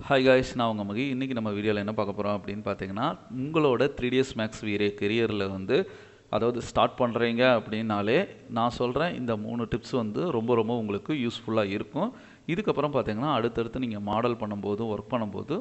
Hi guys, நான் உங்கள் மகி. இன்றைக்கி நம்ம வீடியோவில் என்ன பார்க்க போகிறோம் அப்படின்னு பார்த்தீங்கன்னா, உங்களோட 3ds மேக்ஸ் வீரே கெரியரில் அதாவது ஸ்டார்ட் பண்ணுறீங்க அப்படின்னாலே நான் சொல்கிறேன் இந்த 3 டிப்ஸ் ரொம்ப ரொம்ப உங்களுக்கு யூஸ்ஃபுல்லாக இருக்கும். இதுக்கப்புறம் பார்த்தீங்கன்னா அடுத்தடுத்து நீங்கள் மாடல் பண்ணும்போது ஒர்க் பண்ணும்போது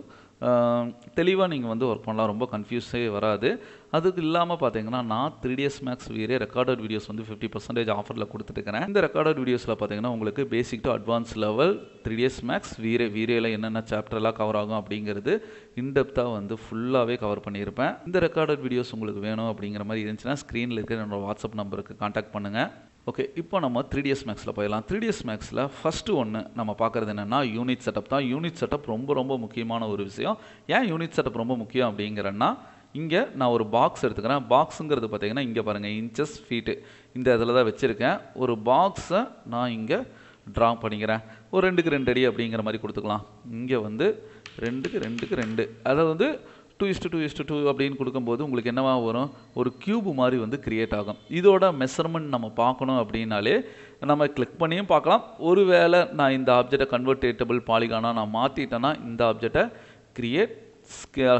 தெளிவாக நீங்கள் ஒர்க் பண்ணலாம், ரொம்ப கன்ஃபியூஸே வராது. அதுக்கு இல்லாமல் பார்த்தீங்கன்னா நான் 3ds மேக்ஸ் வீரே ரெக்கார்டட் வீடியோஸ் 50% ஆஃபரில் கொடுத்துட்டுருக்கிறேன். இந்த ரெக்கார்டட் வீடியோஸில் பார்த்தீங்கன்னா உங்களுக்கு basic to advance level 3ds max வீரேல என்னென்ன சாப்டர்லாம் கவர் ஆகும் அப்படிங்கிறது இன்டெப்த்தாக ஃபுல்லாகவே கவர் பண்ணியிருப்பேன். இந்த ரெக்கார்டட் வீடியோஸ் உங்களுக்கு வேணும் அப்படிங்கிற மாதிரி இருந்துச்சுன்னா ஸ்க்ரீனில் இருக்கிற என்னோடய வாட்ஸ்அப் நம்பருக்கு கான்டாக்ட் பண்ணுங்கள். ஓகே, இப்போ நம்ம 3ds மேக்ஸில் போயிடலாம். 3ds மேக்ஸில் ஃபஸ்ட்டு ஒன்று நம்ம பார்க்குறது என்னென்னா யூனிட் செட்டப் தான். யூனிட் செட்டப் ரொம்ப ரொம்ப முக்கியமான ஒரு விஷயம். ஏன் யூனிட் செட்டப் ரொம்ப முக்கியம் அப்படிங்கிறன்னா, இங்கே நான் ஒரு பாக்ஸ் எடுத்துக்கிறேன். பாக்ஸுங்கிறது பார்த்தீங்கன்னா இங்கே பாருங்கள், இன்ச்சஸ் ஃபீட்டு இந்த இதில் தான் வச்சுருக்கேன். ஒரு பாக்ஸை நான் இங்கே ட்ரா பண்ணிக்கிறேன். ஒரு 2க்கு 2 அடி அப்படிங்கிற மாதிரி கொடுத்துக்கலாம். இங்கே 2க்கு 2 அதாவது 2:2:2 அப்படின்னு கொடுக்கும்போது உங்களுக்கு என்னவா வரும், ஒரு கியூப் மாதிரி கிரியேட் ஆகும். இதோட மெஷர்மெண்ட் நம்ம பார்க்கணும் அப்படின்னாலே நம்ம கிளிக் பண்ணியும் பார்க்கலாம். ஒருவேளை நான் இந்த ஆப்ஜெக்டை கன்வெர்டேட்டபிள் பாலிகானாக நான் மாற்றிட்டேன்னா இந்த ஆப்ஜெக்டை கிரியேட்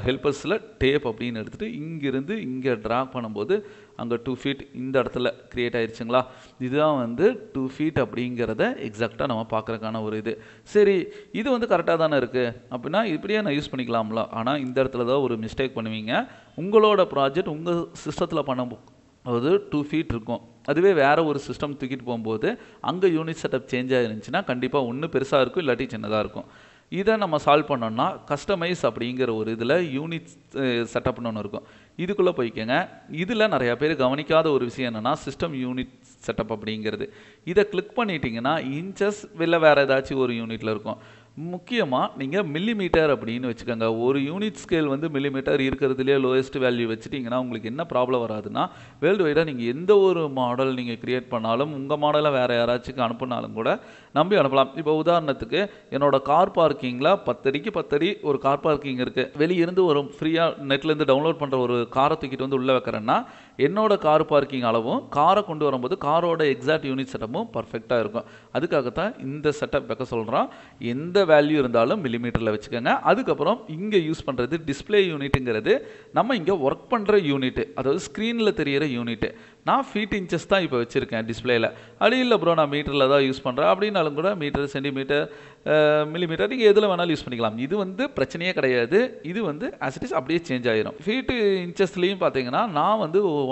ஹெல்பர்ஸில் டேப் அப்படின்னு எடுத்துகிட்டு இங்கிருந்து இங்கே ட்ரா பண்ணும்போது அங்கே 2 ஃபீட் இந்த இடத்துல க்ரியேட் ஆயிடுச்சுங்களா. இதுதான் 2 ஃபீட் அப்படிங்கிறத எக்ஸாக்டாக நம்ம பார்க்குறதுக்கான ஒரு இது. சரி, இது கரெக்டாக தானே இருக்குது அப்படின்னா இப்படியே நான் யூஸ் பண்ணிக்கலாம்ல. ஆனால் இந்த இடத்துல தான் ஒரு மிஸ்டேக் பண்ணுவீங்க. உங்களோட ப்ராஜெக்ட் உங்கள் சிஸ்டத்தில் பண்ணும்போது 2 ஃபீட் இருக்கும். அதுவே வேறு ஒரு சிஸ்டம் தூக்கிட்டு போகும்போது அங்கே யூனிட் செட்டப் சேஞ்ச் ஆகிருந்துச்சுன்னா கண்டிப்பாக ஒன்று பெருசாக இருக்கும், இல்லாட்டி சின்னதாக இருக்கும். இதை நம்ம சால்வ் பண்ணோம்னா கஸ்டமைஸ் அப்படிங்கிற ஒரு இதில் யூனிட் செட்டப்னு ஒன்று இருக்கும். இதுக்குள்ளே போய்க்கங்க. இதில் நிறையா பேர் கவனிக்காத ஒரு விஷயம் என்னென்னா சிஸ்டம் யூனிட் செட்டப் அப்படிங்கிறது. இதை கிளிக் பண்ணிட்டீங்கன்னா இன்ச்சஸ் இல்லை வேறு ஏதாச்சும் ஒரு யூனிட்டில் இருக்கும். முக்கியமாக நீங்கள் மில்லிமீட்டர் அப்படின்னு வச்சுக்கோங்க. ஒரு யூனிட் ஸ்கேல் மில்லிமீட்டர் இருக்கிறதுலே லோயஸ்ட் வேல்யூ வச்சுட்டிங்கன்னா உங்களுக்கு என்ன ப்ராப்ளம் வராதுன்னா, வேர்ல்டு வைடாக நீங்கள் எந்த ஒரு மாடல் நீங்கள் க்ரியேட் பண்ணாலும் உங்கள் மாடலை வேறு யாராச்சும் அனுப்புனாலும் கூட நம்பி அனுப்பலாம். இப்போ உதாரணத்துக்கு என்னோடய கார் பார்க்கிங்கில் 10 அடிக்கு 10 அடி ஒரு கார் பார்க்கிங் இருக்குது. வெளியிருந்து ஒரு ஃப்ரீயாக நெட்லேருந்து டவுன்லோட் பண்ணுற ஒரு காரை தூக்கிட்டு உள்ளே வைக்கிறேன்னா என்னோட கார் பார்க்கிங் அளவும் காரை கொண்டு வரும்போது காரோட எக்ஸாக்ட் யூனிட் செட்டப்பும் பர்ஃபெக்டாக இருக்கும். அதுக்காகத்தான் இந்த செட்டப் வைக்க சொல்கிறோம். எந்த வேல்யூ இருந்தாலும் மில்லிமீட்டரில் வச்சுக்கோங்க. அதுக்கப்புறம் இங்கே யூஸ் பண்ணுறது டிஸ்பிளே யூனிட்டுங்கிறது நம்ம இங்கே ஒர்க் பண்ணுற யூனிட்டு, அதாவது ஸ்க்ரீனில் தெரிகிற யூனிட்டு. நான் ஃபீட் இன்ச்சஸ் தான் இப்போ வச்சுருக்கேன் டிஸ்பிளேயில். அப்படி இல்லை ப்ரோ நான் மீட்டரில் தான் யூஸ் பண்ணுறேன் அப்படின்னாலும் கூட மீட்டர், சென்டிமீட்டர், மில்லிமீட்டர் நீங்கள் எதில் வேணாலும் யூஸ் பண்ணிக்கலாம். இது பிரச்சனையே கிடையாது. இது ஆஸ் இட் இஸ் அப்படியே சேஞ்ச் ஆகிரும். ஃபீட்டு இன்ச்சஸ்லேயும் பார்த்தீங்கன்னா நான்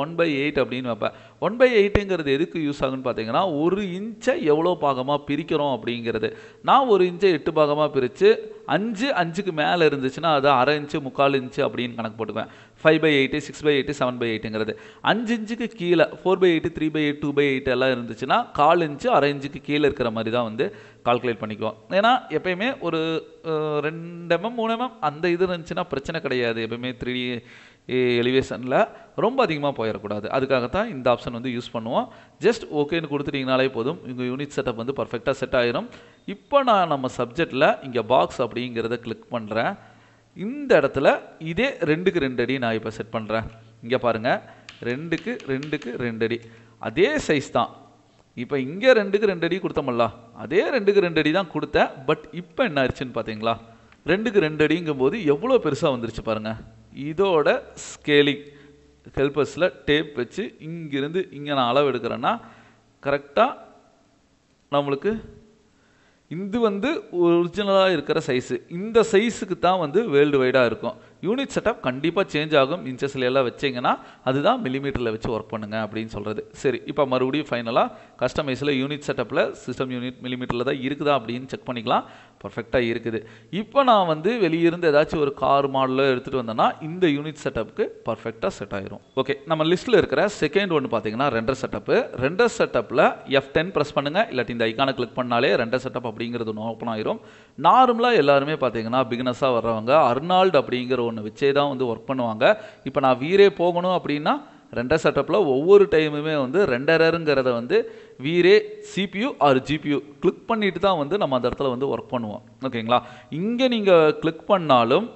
1/8 அப்படின்னு வைப்பேன். 1/8ங்கிறது எதுக்கு யூஸ் ஆகுன்னு பார்த்தீங்கன்னா, ஒரு இன்ச்சை எவ்வளோ பாகமாக பிரிக்கிறோம் அப்படிங்கிறது. நான் ஒரு இன்ச்சை 8 பாகமாக பிரித்து 5க்கு மேலே இருந்துச்சுன்னா அது 1/2 இன்ச்சு 3/4 இன்ச்சு அப்படின்னு கணக்கு போட்டுக்குவேன். 5/8, 6/8, 7/8ங்கிறது 5 இன்ச்சுக்கு கீழே 4/8, 3/8, 2/8 எல்லாம் இருந்துச்சுன்னா 1/4 இன்ச்சு 1/2 இன்ச்சுக்கு கீழே இருக்கிற மாதிரி தான் கால்குலேட் பண்ணிக்குவோம். ஏன்னா எப்பயுமே ஒரு 2 mm 3 mm அந்த இது இருந்துச்சுன்னா பிரச்சனை கிடையாது. எப்பயுமே 3D எலிவேஷனில் ரொம்ப அதிகமாக போயிடக்கூடாது. அதுக்காகத்தான் இந்த ஆப்ஷன் யூஸ் பண்ணுவோம். ஜஸ்ட் ஓகேன்னு கொடுத்துட்டிங்கனாலே போதும், உங்கள் யூனிட் செட்டப் பர்ஃபெக்டாக செட் ஆகிரும். இப்போ நான் நம்ம சப்ஜெக்டில் இங்கே பாக்ஸ் அப்படிங்கிறத கிளிக் பண்ணுறேன். இந்த இடத்துல இதே 2க்கு 2 அடி நான் இப்போ செட் பண்ணுறேன். இங்கே பாருங்கள், 2க்கு 2 அடி அதே சைஸ் தான். இப்போ இங்கே 2க்கு 2 அடி கொடுத்தோம்ல, அதே 2க்கு 2 அடி தான் கொடுத்தேன். பட் இப்போ என்ன ஆயிடுச்சுன்னு பார்த்தீங்களா, 2க்கு 2 அடிங்கும்போது எவ்வளோ பெருசாக வந்துருச்சு பாருங்கள். இதோட ஸ்கேலிங் ஹெல்பர்ஸில் டேப் வச்சு இங்கிருந்து இங்கே நான் அளவு எடுக்கிறேன்னா கரெக்டாக நம்மளுக்கு இது ஒரிஜினலாக இருக்கிற சைஸு. இந்த சைஸுக்கு தான் வேர்ல்டு வைடாக இருக்கும். யூனிட் செட்டப் கண்டிப்பாக சேஞ்ச் ஆகும். இன்ச்சஸில் எல்லாம் வச்சிங்கன்னா அதுதான் மில்லிமீட்டரில் வச்சு ஒர்க் பண்ணுங்க அப்படின்னு சொல்கிறது. சரி, இப்போ மறுபடியும் ஃபைனலாக கஸ்டமைஸில் யூனிட் செட்டப்பில் சிஸ்டம் யூனிட் மில்லிமீட்டரில் தான் இருக்குதா அப்படின்னு செக் பண்ணிக்கலாம். பர்ஃபெக்டாக இருக்குது. இப்போ நான் வெளியிருந்து ஏதாச்சும் ஒரு கார் மாடலில் எடுத்துகிட்டு வந்தேன்னா இந்த யூனிட் செட்டப்புக்கு பர்ஃபெக்டாக செட் ஆயிரும். ஓகே, நம்ம லிஸ்ட்டில் இருக்கிற செகண்ட் ஒன்று பார்த்தீங்கன்னா ரெண்டர் செட்டப்பு. ரெண்டர் செட்டப்பில் F10 ப்ரெஸ் பண்ணுங்கள், இல்லாட்டி இந்த ஐக்கானை கிளிக் பண்ணாலே ரெண்டர் செட்டப் அப்படிங்கிறது ஒன்று ஓப்பன் ஆயிரும். நார்மலாக எல்லாருமே பார்த்தீங்கன்னா பிகினஸாக வர்றவங்க அர்னால்டு அப்படிங்கிற ஒன்று வச்சே தான் ஒர்க் பண்ணுவாங்க. இப்போ நான் வீரே போகணும் அப்படின்னா ரெண்டர் செட்டப்பில் ஒவ்வொரு டைமுமே ரெண்டருங்கிறத வீரே CPU ஆர் GPU கிளிக் பண்ணிட்டு தான் நம்ம அந்த இடத்துல ஒர்க் பண்ணுவோம். ஓகேங்களா, இங்கே நீங்கள் கிளிக் பண்ணாலும்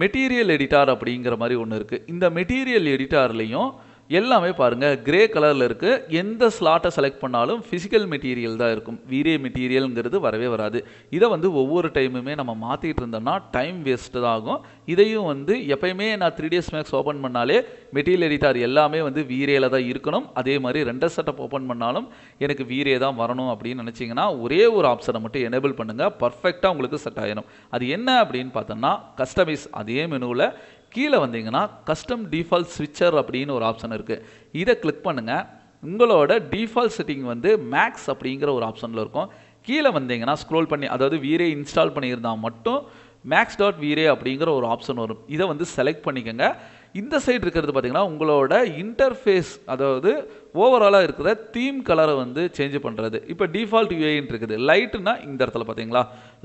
மெட்டீரியல் எடிட்டார் அப்படிங்கிற மாதிரி ஒன்று இருக்குது. இந்த மெட்டீரியல் எடிட்டார்லேயும் எல்லாமே பாருங்க கிரே கலர்ல இருக்கு. எந்த ஸ்லாட்டை செலக்ட் பண்ணாலும் பிசிக்கல் மெட்டீரியல் தான் இருக்கும். வீரே மெட்டீரியல்ங்கிறது வரவே வராது. இதை வந்து ஒவ்வொரு டைமுமே நம்ம மாத்திட்டு இருந்தோம்னா டைம் வேஸ்ட் தான் ஆகும். இதையும் வந்து எப்பயுமே நான் 3ds Max ஓப்பன் பண்ணாலே மெட்டீரியல் எடிட்டர் எல்லாமே வந்து வீரேல தான் இருக்கணும். அதே மாதிரி ரெண்டர் செட்டப் ஓப்பன் பண்ணாலும் எனக்கு வீரே தான் வரணும் அப்படின்னு நினைச்சீங்கன்னா ஒரே ஒரு ஆப்ஷனை மட்டும் எனேபிள் பண்ணுங்க. பர்ஃபெக்டா உங்களுக்கு செட் ஆயிடும். அது என்ன அப்படின்னு பார்த்தோம்னா கஸ்டமைஸ். அதே மெனுவில் கீழே வந்தீங்கன்னா கஸ்டம் டிஃபால்ட் ஸ்விட்சர் அப்படின்னு ஒரு ஆப்ஷன் இருக்குது. இதை கிளிக் பண்ணுங்கள். உங்களோட டிஃபால்ட் செட்டிங் வந்து மேக்ஸ் அப்படிங்கிற ஒரு ஆப்ஷனில் இருக்கும். கீழே வந்தீங்கன்னா ஸ்க்ரோல் பண்ணி அதாவது வீரே இன்ஸ்டால் பண்ணியிருந்தால் மட்டும் max.vrey அப்படிங்கிற ஒரு ஆப்ஷன் வரும். இதை வந்து செலக்ட் பண்ணிக்கோங்க. இந்த சைடு இருக்கிறது பார்த்தீங்கன்னா உங்களோட இன்டர்ஃபேஸ் அதாவது ஓவராலாக இருக்கிற தீம் கலரை வந்து சேஞ்ச் பண்ணுறது. இப்போ டிஃபால்ட் யூஐன்னு இருக்குது. லைட்டுனா இந்த இடத்துல பார்த்தீங்களா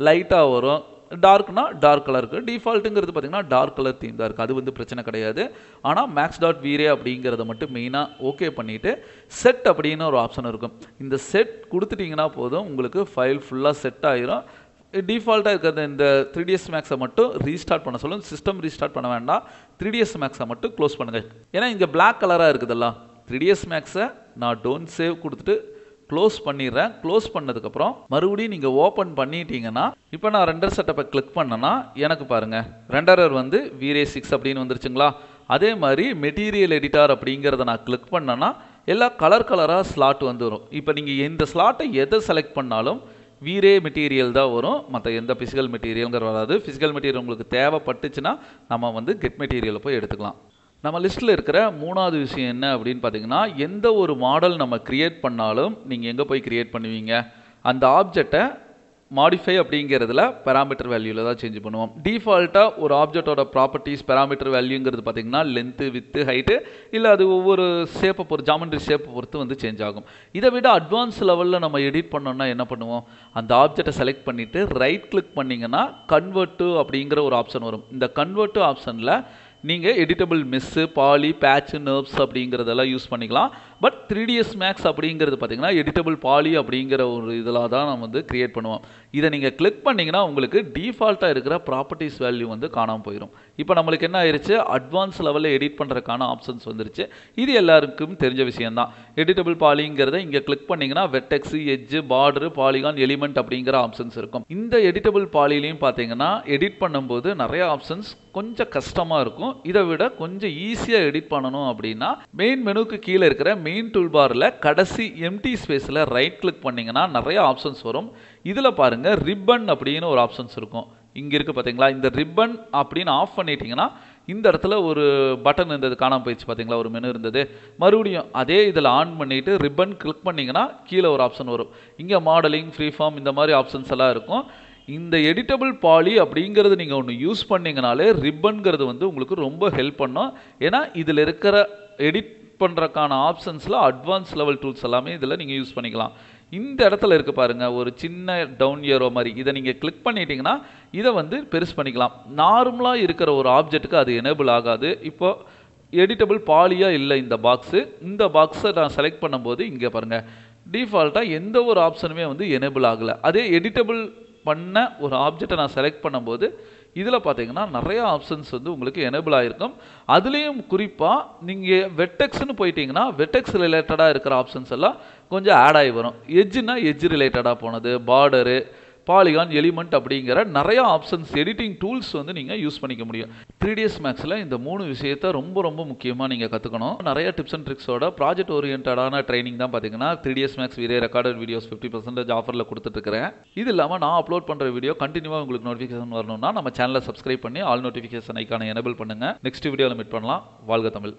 லைட்டாக வரும். டார்க்னா டார்க் கலருக்கு. டிஃபால்ட்டுங்கிறது பார்த்தீங்கன்னா டார்க் கலர் தீம் தான் இருக்குது. அது வந்து பிரச்சனை கிடையாது. ஆனால் max.vrey அப்படிங்கிறத மட்டும் மெயினாக ஓகே பண்ணிவிட்டு செட் அப்படின்னு ஒரு ஆப்ஷன் இருக்கும். இந்த செட் கொடுத்துட்டிங்கன்னா போதும் உங்களுக்கு ஃபைல் ஃபுல்லாக செட் ஆகிரும். டிஃபால்ட்டாக இருக்கிற இந்த 3ds Maxஐ மட்டும் ரீஸ்டார்ட் பண்ண சொல்லும். சிஸ்டம் ரீஸ்டார்ட் பண்ண வேண்டாம். 3ds Maxஐ மட்டும் க்ளோஸ் பண்ணுங்கள். ஏன்னா இங்கே பிளாக் கலராக இருக்குதுல்ல. 3ds Maxஐ நான் டோன்ட் சேவ் கொடுத்துட்டு க்ளோஸ் பண்ணிடுறேன். க்ளோஸ் பண்ணதுக்கப்புறம் மறுபடியும் நீங்கள் ஓப்பன் பண்ணிட்டீங்கன்னா இப்போ நான் ரெண்டர் செட்டப்பை கிளிக் பண்ணேன்னா எனக்கு பாருங்கள் ரெண்டரர் வந்து வீரே 6 அப்படின்னு வந்துருச்சுங்களா. அதே மாதிரி மெட்டீரியல் எடிட்டர் அப்படிங்கிறத நான் கிளிக் பண்ணேன்னா எல்லா கலராக ஸ்லாட் வந்து வரும். இப்போ நீங்கள் இந்த ஸ்லாட்டை எதை செலக்ட் பண்ணாலும் வீரே மெட்டீரியல் தான் வரும். மற்ற எந்த பிசிக்கல் மெட்டீரியல்ங்கிற வராது. பிசிக்கல் மெட்டீரியல் உங்களுக்கு தேவைப்பட்டுச்சுன்னா நம்ம வந்து கெட் மெட்டீரியலை போய் எடுத்துக்கலாம். நம்ம லிஸ்ட்டில் இருக்கிற மூணாவது விஷயம் என்ன அப்படின்னு பார்த்தீங்கன்னா எந்த ஒரு மாடல் நம்ம கிரியேட் பண்ணாலும் நீங்கள் எங்கே போய் கிரியேட் பண்ணுவீங்க அந்த ஆப்ஜெக்டை மாடிஃபை அப்படிங்கிறதுல பேராமீட்டர் வேல்யூவில் தான் சேஞ்ச் பண்ணுவோம். டிஃபால்ட்டாக ஒரு ஆப்ஜெக்டோட ப்ராப்பர்ட்டிஸ் பேராமீட்டர் வேல்யூங்கிறது பார்த்தீங்கன்னா லென்த்து வித்து ஹைட்டு இல்லை அது ஒவ்வொரு ஷேப்பை பொறுத்து ஜாமெண்ட்ரி ஷேப்பை பொறுத்து வந்து சேஞ்ச் ஆகும். இதை விட அட்வான்ஸ் லெவலில் நம்ம எடிட் பண்ணோம்னா என்ன பண்ணுவோம் அந்த ஆப்ஜெக்டை செலக்ட் பண்ணிவிட்டு ரைட் கிளிக் பண்ணிங்கன்னா கன்வெர்ட் டு அப்படிங்கிற ஒரு ஆப்ஷன் வரும். இந்த கன்வெர்ட் டு ஆப்ஷனில் நீங்கள் editable mesh poly patch NURBS அப்படிங்கிறதெல்லாம் யூஸ் பண்ணிக்கலாம். பட் 3ds Max அப்படிங்கிறது பார்த்தீங்கன்னா எடிட்டபிள் பாலி அப்படிங்கிற ஒரு இதில் தான் நம்ம வந்து கிரியேட் பண்ணுவோம். இதை நீங்கள் கிளிக் பண்ணிங்கன்னா உங்களுக்கு டிஃபால்ட்டாக இருக்கிற ப்ராப்பர்ட்டிஸ் வேல்யூ வந்து காணாமல் போயிடும். இப்போ நம்மளுக்கு என்ன ஆயிடுச்சு அட்வான்ஸ் லெவலில் எடிட் பண்ணுறதுக்கான ஆப்ஷன்ஸ் வந்துருச்சு. இது எல்லாருக்கும் தெரிஞ்ச விஷயம்தான். எடிட்டபிள் பாலிங்கிறத இங்கே கிளிக் பண்ணிங்கன்னா vertex edge border polygon element அப்படிங்கிற ஆப்ஷன்ஸ் இருக்கும். இந்த எடிட்டபிள் பாலிலையும் பார்த்தீங்கன்னா எடிட் பண்ணும்போது நிறைய ஆப்ஷன்ஸ் கொஞ்சம் கஷ்டமாக இருக்கும். இதை விட கொஞ்சம் ஈஸியாக எடிட் பண்ணணும் அப்படின்னா மெயின் மெனுக்கு கீழே இருக்கிற மெயின் டூல் பாரில் கடைசி எம்டி ஸ்பேஸில் ரைட் கிளிக் பண்ணிங்கன்னா நிறைய ஆப்ஷன்ஸ் வரும். இதில் பாருங்கள் ரிப்பன் அப்படின்னு ஒரு ஆப்ஷன்ஸ் இருக்கும். இங்கே இருக்குது பார்த்தீங்களா இந்த ரிப்பன் அப்படின்னு ஆஃப் பண்ணிட்டீங்கன்னா இந்த இடத்துல ஒரு பட்டன் இருந்தது காணாமல் போயிடுச்சு பார்த்தீங்களா ஒரு மெனு இருந்தது. மறுபடியும் அதே இதில் ஆன் பண்ணிவிட்டு ரிப்பன் கிளிக் பண்ணிங்கன்னா கீழே ஒரு ஆப்ஷன் வரும். இங்கே மாடலிங் ஃப்ரீ ஃபார்ம் இந்த மாதிரி ஆப்ஷன்ஸ் எல்லாம் இருக்கும். இந்த எடிட்டபிள் பாலி அப்படிங்கிறது நீங்கள் ஒன்று யூஸ் பண்ணிங்கனாலே ரிப்பன்கிறது வந்து உங்களுக்கு ரொம்ப ஹெல்ப் பண்ணும். ஏன்னா இதில் இருக்கிற எடிட் பண்ணுறக்கான ஆப்ஷன்ஸில் அட்வான்ஸ் லெவல் டூல்ஸ் எல்லாமே இதில் நீங்கள் யூஸ் பண்ணிக்கலாம். இந்த இடத்துல இருக்க பாருங்கள் ஒரு சின்ன டவுன் ஏரோ மாதிரி இதை நீங்கள் கிளிக் பண்ணிட்டீங்கன்னா இதை வந்து பெருசு பண்ணிக்கலாம். நார்மலாக இருக்கிற ஒரு ஆப்ஜெக்ட்டுக்கு அது எனேபிள் ஆகாது. இப்போ எடிட்டபிள் பாலியாக இல்லை இந்த பாக்ஸு. இந்த பாக்ஸை நான் செலக்ட் பண்ணும்போது இங்கே பாருங்கள் டிஃபால்ட்டாக எந்த ஒரு ஆப்ஷனுமே வந்து எனேபிள் ஆகலை. அதே எடிட்டபிள் பண்ண ஒரு ஆப்ஜெக்டை நான் செலக்ட் பண்ணும்போது இதில் பார்த்தீங்கன்னா நிறைய ஆப்ஷன்ஸ் வந்து உங்களுக்கு எனேபிள் ஆகிருக்கும். அதுலேயும் குறிப்பாக நீங்கள் வெட்டெக்ஸ்னு போயிட்டீங்கன்னா வெட்டெக்ஸ் ரிலேட்டடாக இருக்கிற ஆப்ஷன்ஸ் எல்லாம் கொஞ்சம் ஆட் ஆகி வரும். எட்ஜுனா எட்ஜ் ரிலேட்டடாக போனது பார்டரு பாலிகான் எலிமெண்ட் அப்படிங்கிற நிறைய ஆப்ஷன்ஸ் எடிட்டிங் டூல்ஸ் வந்து நீங்கள் யூஸ் பண்ணிக்க முடியும். 3ds Maxல இந்த 3 விஷயத்தை ரொம்ப முக்கியமாக நீங்கள் கற்றுக்கணும். நிறைய டிப்ஸ் அண்ட் ட்ரிக்ஸோட ப்ராஜெக்ட் ஓரியன்டான ட்ரைனிங் தான் பார்த்தீங்கன்னா 3ds Max video recorded videos 50% ஆஃபரில் கொடுத்துட்ருக்கிறேன். இது இல்லாமல் நான் அப்லோட் பண்ணுற வீடியோ கண்டினியூவாக உங்களுக்கு நோட்டிஃபிகேஷன் வரணும்னா நம்ம சேனலை சப்ஸ்கிரைப் பண்ணி ஆல் நோட்டிஃபிகேஷன் ஐக்கானை எனேபிள் பண்ணுங்கள். நெக்ஸ்ட் வீடியோவில் மீட் பண்ணலாம். வாழ்க தமிழ்.